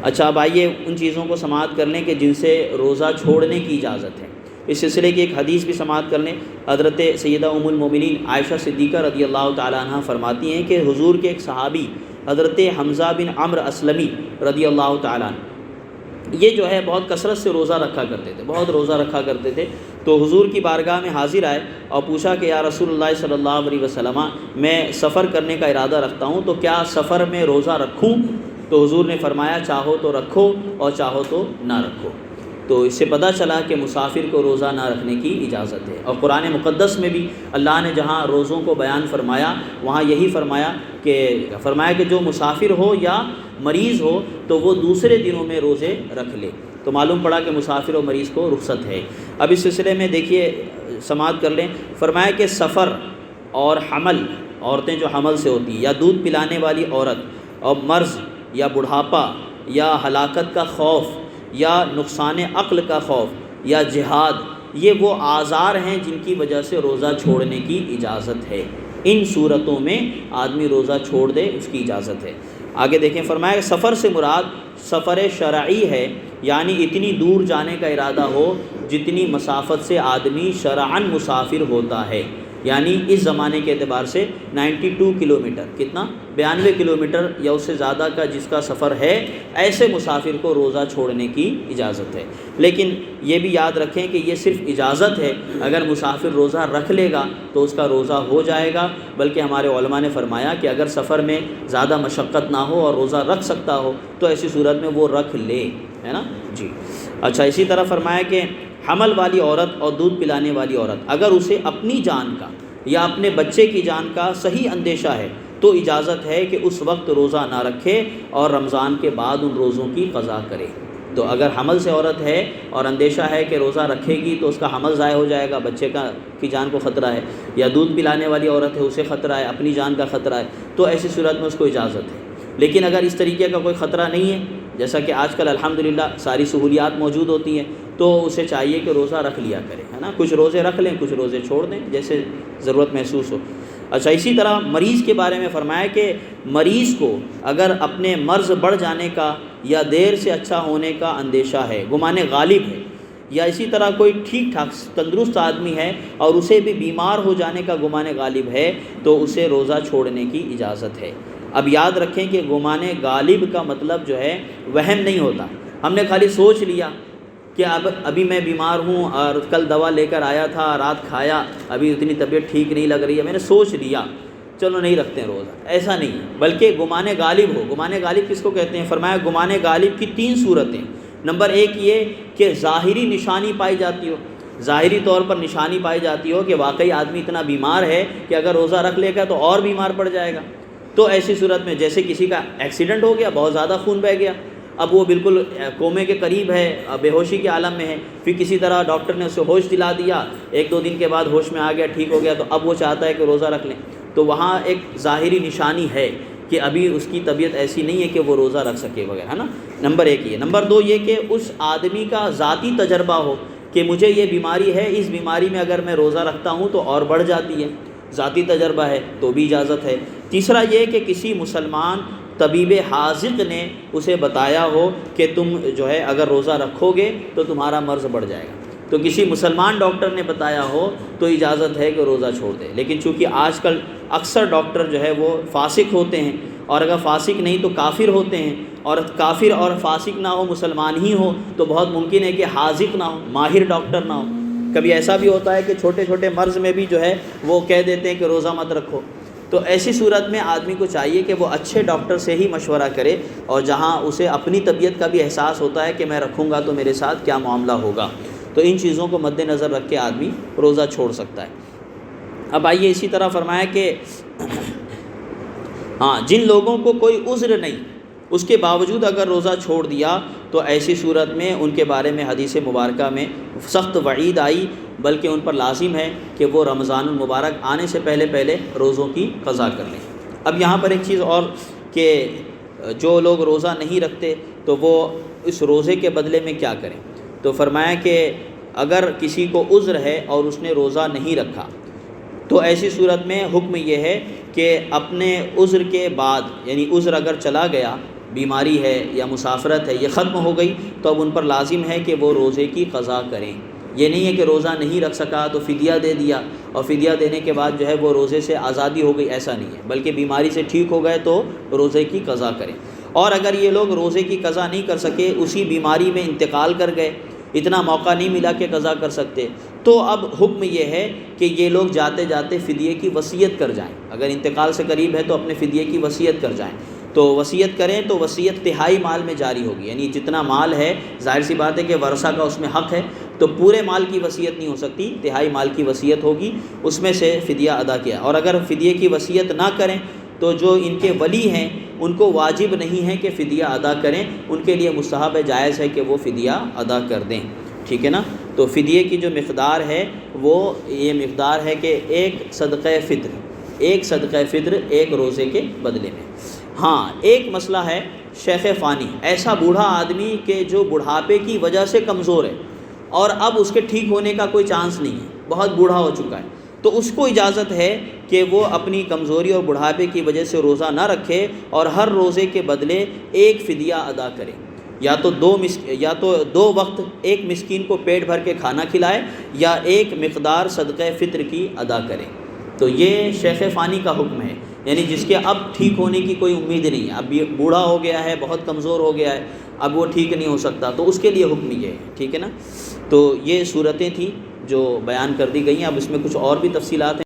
اچھا اب آئیے ان چیزوں کو سماعت کر لیں کہ جن سے روزہ چھوڑنے کی اجازت ہے۔ اس سلسلے کی ایک حدیث بھی سماعت کر لیں۔ حضرت سیدہ ام المومنین عائشہ صدیقہ رضی اللہ تعالیٰ عنہ فرماتی ہیں کہ حضور کے ایک صحابی حضرت حمزہ بن عمرو اسلمی رضی اللہ تعالیٰ عنہ یہ جو ہے بہت کثرت سے روزہ رکھا کرتے تھے، بہت روزہ رکھا کرتے تھے۔ تو حضور کی بارگاہ میں حاضر آئے اور پوچھا کہ یا رسول اللہ صلی اللہ علیہ وسلم، میں سفر کرنے کا ارادہ رکھتا ہوں تو کیا سفر میں روزہ رکھوں؟ تو حضور نے فرمایا چاہو تو رکھو اور چاہو تو نہ رکھو۔ تو اس سے پتہ چلا کہ مسافر کو روزہ نہ رکھنے کی اجازت ہے۔ اور قرآن مقدس میں بھی اللہ نے جہاں روزوں کو بیان فرمایا وہاں یہی فرمایا کہ جو مسافر ہو یا مریض ہو تو وہ دوسرے دنوں میں روزے رکھ لے۔ تو معلوم پڑا کہ مسافر و مریض کو رخصت ہے۔ اب اس سلسلے میں دیکھیے سماعت کر لیں، فرمایا کہ سفر اور حمل، عورتیں جو حمل سے ہوتی ہیں، یا دودھ پلانے والی عورت، اور مرض یا بڑھاپا یا ہلاکت کا خوف یا نقصان عقل کا خوف یا جہاد، یہ وہ آزار ہیں جن کی وجہ سے روزہ چھوڑنے کی اجازت ہے۔ ان صورتوں میں آدمی روزہ چھوڑ دے، اس کی اجازت ہے۔ آگے دیکھیں، فرمایا کہ سفر سے مراد سفر شرعی ہے، یعنی اتنی دور جانے کا ارادہ ہو جتنی مسافت سے آدمی شرعاً مسافر ہوتا ہے، یعنی اس زمانے کے اعتبار سے 92 کلومیٹر، کتنا 92 کلومیٹر یا اس سے زیادہ کا جس کا سفر ہے، ایسے مسافر کو روزہ چھوڑنے کی اجازت ہے۔ لیکن یہ بھی یاد رکھیں کہ یہ صرف اجازت ہے، اگر مسافر روزہ رکھ لے گا تو اس کا روزہ ہو جائے گا، بلکہ ہمارے علماء نے فرمایا کہ اگر سفر میں زیادہ مشقت نہ ہو اور روزہ رکھ سکتا ہو تو ایسی صورت میں وہ رکھ لے، ہے نا جی۔ اچھا اسی طرح فرمایا کہ حمل والی عورت اور دودھ پلانے والی عورت اگر اسے اپنی جان کا یا اپنے بچے کی جان کا صحیح اندیشہ ہے تو اجازت ہے کہ اس وقت روزہ نہ رکھے اور رمضان کے بعد ان روزوں کی قضا کرے۔ تو اگر حمل سے عورت ہے اور اندیشہ ہے کہ روزہ رکھے گی تو اس کا حمل ضائع ہو جائے گا، بچے کی جان کو خطرہ ہے، یا دودھ پلانے والی عورت ہے اسے خطرہ ہے، اپنی جان کا خطرہ ہے، تو ایسی صورت میں اس کو اجازت ہے۔ لیکن اگر اس طریقے کا کوئی خطرہ نہیں ہے، جیسا کہ آج کل الحمدللہ ساری سہولیات موجود ہوتی ہیں، تو اسے چاہیے کہ روزہ رکھ لیا کرے، ہے نا، کچھ روزے رکھ لیں کچھ روزے چھوڑ دیں جیسے ضرورت محسوس ہو۔ اچھا اسی طرح مریض کے بارے میں فرمایا کہ مریض کو اگر اپنے مرض بڑھ جانے کا یا دیر سے اچھا ہونے کا اندیشہ ہے، گمان غالب ہے، یا اسی طرح کوئی ٹھیک ٹھاک تندرست آدمی ہے اور اسے بھی بیمار ہو جانے کا گمان غالب ہے تو اسے روزہ چھوڑنے کی اجازت ہے۔ اب یاد رکھیں کہ گمان غالب کا مطلب جو ہے وہم نہیں ہوتا، ہم نے خالی سوچ لیا کہ ابھی میں بیمار ہوں اور کل دوا لے کر آیا تھا، رات کھایا، ابھی اتنی طبیعت ٹھیک نہیں لگ رہی ہے، میں نے سوچ لیا چلو نہیں رکھتے ہیں روزہ، ایسا نہیں، بلکہ گمان غالب ہو۔ گمان غالب کس کو کہتے ہیں؟ فرمایا گمان غالب کی 3 صورتیں۔ نمبر 1 یہ کہ ظاہری نشانی پائی جاتی ہو، ظاہری طور پر نشانی پائی جاتی ہو کہ واقعی آدمی اتنا بیمار ہے کہ اگر روزہ رکھ لے گا تو اور بیمار پڑ جائے گا، تو ایسی صورت میں جیسے کسی کا ایکسیڈنٹ ہو گیا، بہت زیادہ خون بہہ گیا، اب وہ بالکل کومے کے قریب ہے، بے ہوشی کے عالم میں ہے، پھر کسی طرح ڈاکٹر نے اسے ہوش دلا دیا، 1-2 دن کے بعد ہوش میں آ گیا، ٹھیک ہو گیا، تو اب وہ چاہتا ہے کہ روزہ رکھ لیں، تو وہاں ایک ظاہری نشانی ہے کہ ابھی اس کی طبیعت ایسی نہیں ہے کہ وہ روزہ رکھ سکے وغیرہ، ہے نا۔ نمبر 1 یہ۔ نمبر 2 یہ کہ اس آدمی کا ذاتی تجربہ ہو کہ مجھے یہ بیماری ہے، اس بیماری میں اگر میں روزہ رکھتا ہوں تو اور بڑھ جاتی ہے، ذاتی تجربہ ہے تو بھی اجازت ہے۔ تیسرا یہ کہ کسی مسلمان طبیب حاذق نے اسے بتایا ہو کہ تم جو ہے اگر روزہ رکھو گے تو تمہارا مرض بڑھ جائے گا، تو کسی مسلمان ڈاکٹر نے بتایا ہو تو اجازت ہے کہ روزہ چھوڑ دے۔ لیکن چونکہ آج کل اکثر ڈاکٹر جو ہے وہ فاسق ہوتے ہیں، اور اگر فاسق نہیں تو کافر ہوتے ہیں، اور کافر اور فاسق نہ ہو مسلمان ہی ہو تو بہت ممکن ہے کہ حاذق نہ ہو، ماہر ڈاکٹر نہ ہو۔ کبھی ایسا بھی ہوتا ہے کہ چھوٹے چھوٹے مرض میں بھی جو ہے وہ کہہ دیتے ہیں کہ روزہ مت رکھو، تو ایسی صورت میں آدمی کو چاہیے کہ وہ اچھے ڈاکٹر سے ہی مشورہ کرے، اور جہاں اسے اپنی طبیعت کا بھی احساس ہوتا ہے کہ میں رکھوں گا تو میرے ساتھ کیا معاملہ ہوگا، تو ان چیزوں کو مد نظر رکھ کے آدمی روزہ چھوڑ سکتا ہے۔ اب آئیے اسی طرح فرمایا کہ جن لوگوں کو کوئی عذر نہیں اس کے باوجود اگر روزہ چھوڑ دیا تو ایسی صورت میں ان کے بارے میں حدیث مبارکہ میں سخت وعید آئی، بلکہ ان پر لازم ہے کہ وہ رمضان المبارک آنے سے پہلے روزوں کی قضا کر لیں۔ اب یہاں پر ایک چیز اور کہ جو لوگ روزہ نہیں رکھتے تو وہ اس روزے کے بدلے میں کیا کریں، تو فرمایا کہ اگر کسی کو عذر ہے اور اس نے روزہ نہیں رکھا تو ایسی صورت میں حکم یہ ہے کہ اپنے عذر کے بعد، یعنی عذر اگر چلا گیا بیماری ہے یا مسافرت ہے یہ ختم ہو گئی تو اب ان پر لازم ہے کہ وہ روزے کی قضا کریں۔ یہ نہیں ہے کہ روزہ نہیں رکھ سکا تو فدیہ دے دیا اور فدیہ دینے کے بعد جو ہے وہ روزے سے آزادی ہو گئی، ایسا نہیں ہے، بلکہ بیماری سے ٹھیک ہو گئے تو روزے کی قضا کریں۔ اور اگر یہ لوگ روزے کی قضا نہیں کر سکے، اسی بیماری میں انتقال کر گئے، اتنا موقع نہیں ملا کہ قضا کر سکتے، تو اب حکم یہ ہے کہ یہ لوگ جاتے جاتے فدیے کی وصیت کر جائیں۔ اگر انتقال سے قریب ہے تو اپنے فدیے کی وصیت کر جائیں، تو وصیت کریں تو وصیت تہائی مال میں جاری ہوگی، یعنی جتنا مال ہے، ظاہر سی بات ہے کہ ورثہ کا اس میں حق ہے، تو پورے مال کی وصیت نہیں ہو سکتی، تہائی مال کی وصیت ہوگی، اس میں سے فدیہ ادا کیا۔ اور اگر فدیے کی وصیت نہ کریں تو جو ان کے ولی ہیں ان کو واجب نہیں ہے کہ فدیہ ادا کریں، ان کے لیے مستحب ہے، جائز ہے کہ وہ فدیہ ادا کر دیں، ٹھیک ہے نا۔ تو فدیے کی جو مقدار ہے وہ یہ مقدار ہے کہ ایک صدقہ فطر ایک روزے کے بدلے میں۔ ہاں ایک مسئلہ ہے شیخ فانی، ایسا بوڑھا آدمی کہ جو بڑھاپے کی وجہ سے کمزور ہے اور اب اس کے ٹھیک ہونے کا کوئی چانس نہیں ہے، بہت بوڑھا ہو چکا ہے، تو اس کو اجازت ہے کہ وہ اپنی کمزوری اور بڑھاپے کی وجہ سے روزہ نہ رکھے اور ہر روزے کے بدلے ایک فدیہ ادا کرے، یا تو دو وقت ایک مسکین کو پیٹ بھر کے کھانا کھلائے یا ایک مقدار صدقہ فطر کی ادا کرے۔ تو یہ شیخ فانی کا حکم ہے، یعنی جس کے اب ٹھیک ہونے کی کوئی امید نہیں ہے، اب یہ بوڑھا ہو گیا ہے، بہت کمزور ہو گیا ہے، اب وہ ٹھیک نہیں ہو سکتا، تو اس کے لیے حکم یہ ہے، ٹھیک ہے نا۔ تو یہ صورتیں تھیں جو بیان کر دی گئی ہیں، اب اس میں کچھ اور بھی تفصیلات ہیں۔